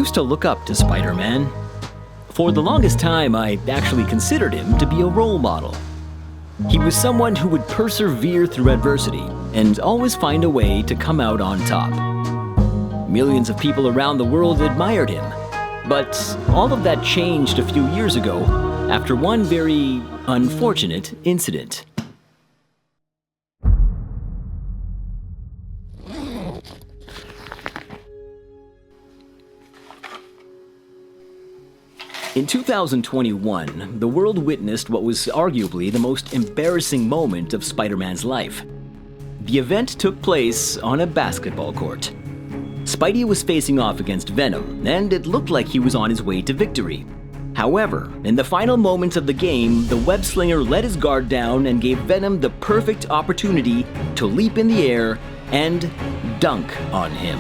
used to look up to Spider-Man. For the longest time, I actually considered him to be a role model. He was someone who would persevere through adversity and always find a way to come out on top. Millions of people around the world admired him, but all of that changed a few years ago after one very unfortunate incident. In 2021, the world witnessed what was arguably the most embarrassing moment of Spider-Man's life. The event took place on a basketball court. Spidey was facing off against Venom, and it looked like he was on his way to victory. However, in the final moments of the game, the web-slinger let his guard down and gave Venom the perfect opportunity to leap in the air and dunk on him.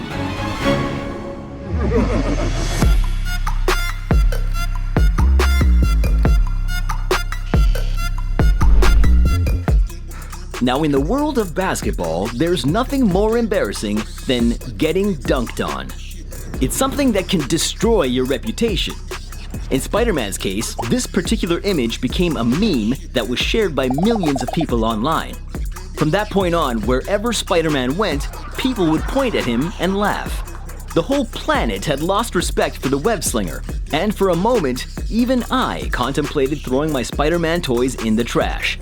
Now, in the world of basketball, there's nothing more embarrassing than getting dunked on. It's something that can destroy your reputation. In Spider-Man's case, this particular image became a meme that was shared by millions of people online. From that point on, wherever Spider-Man went, people would point at him and laugh. The whole planet had lost respect for the web-slinger, and for a moment, even I contemplated throwing my Spider-Man toys in the trash.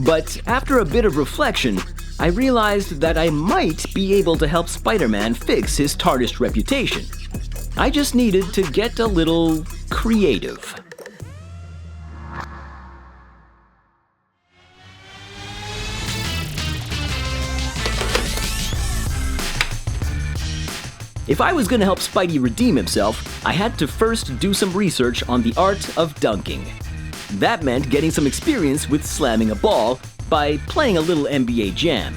But after a bit of reflection, I realized that I might be able to help Spider-Man fix his tarnished reputation. I just needed to get a little creative. If I was going to help Spidey redeem himself, I had to first do some research on the art of dunking. That meant getting some experience with slamming a ball by playing a little NBA Jam.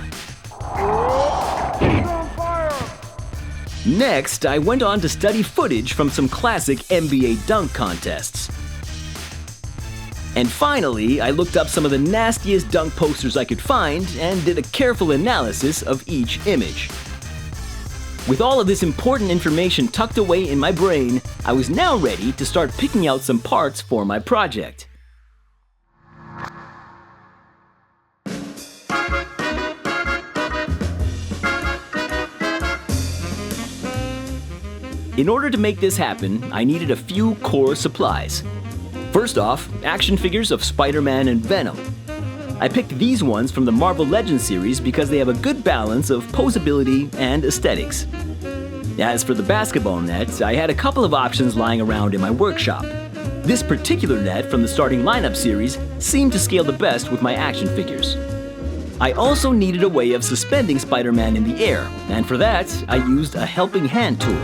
Next, I went on to study footage from some classic NBA dunk contests. And finally, I looked up some of the nastiest dunk posters I could find and did a careful analysis of each image. With all of this important information tucked away in my brain, I was now ready to start picking out some parts for my project. In order to make this happen, I needed a few core supplies. First off, action figures of Spider-Man and Venom. I picked these ones from the Marvel Legends series because they have a good balance of posability and aesthetics. As for the basketball net, I had a couple of options lying around in my workshop. This particular net from the starting lineup series seemed to scale the best with my action figures. I also needed a way of suspending Spider-Man in the air, and for that, I used a helping hand tool.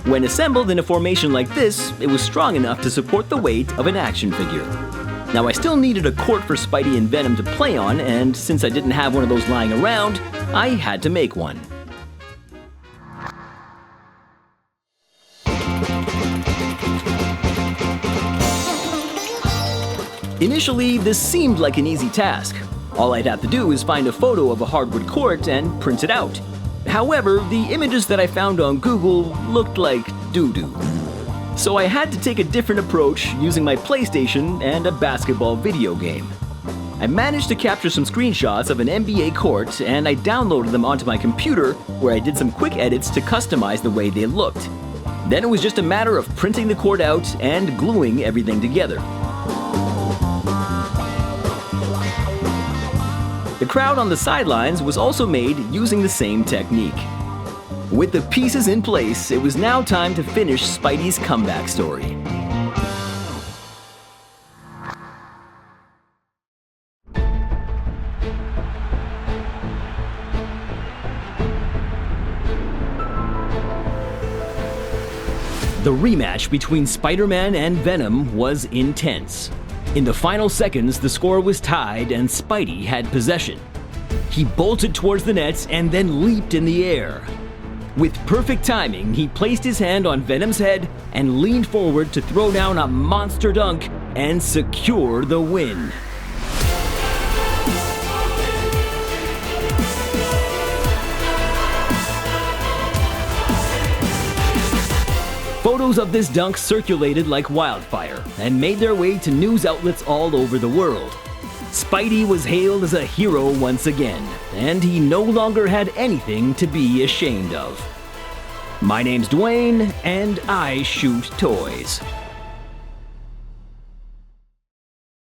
When assembled in a formation like this, it was strong enough to support the weight of an action figure. Now, I still needed a court for Spidey and Venom to play on, and since I didn't have one of those lying around, I had to make one. Initially, this seemed like an easy task. All I'd have to do is find a photo of a hardwood court and print it out. However, the images that I found on Google looked like doo-doo. So I had to take a different approach using my PlayStation and a basketball video game. I managed to capture some screenshots of an NBA court and I downloaded them onto my computer where I did some quick edits to customize the way they looked. Then it was just a matter of printing the court out and gluing everything together. The crowd on the sidelines was also made using the same technique. With the pieces in place, it was now time to finish Spidey's comeback story. The rematch between Spider-Man and Venom was intense. In the final seconds, the score was tied and Spidey had possession. He bolted towards the net and then leaped in the air. With perfect timing, he placed his hand on Venom's head and leaned forward to throw down a monster dunk and secure the win. Photos of this dunk circulated like wildfire and made their way to news outlets all over the world. Spidey was hailed as a hero once again, and he no longer had anything to be ashamed of. My name's Dwayne, and I shoot toys.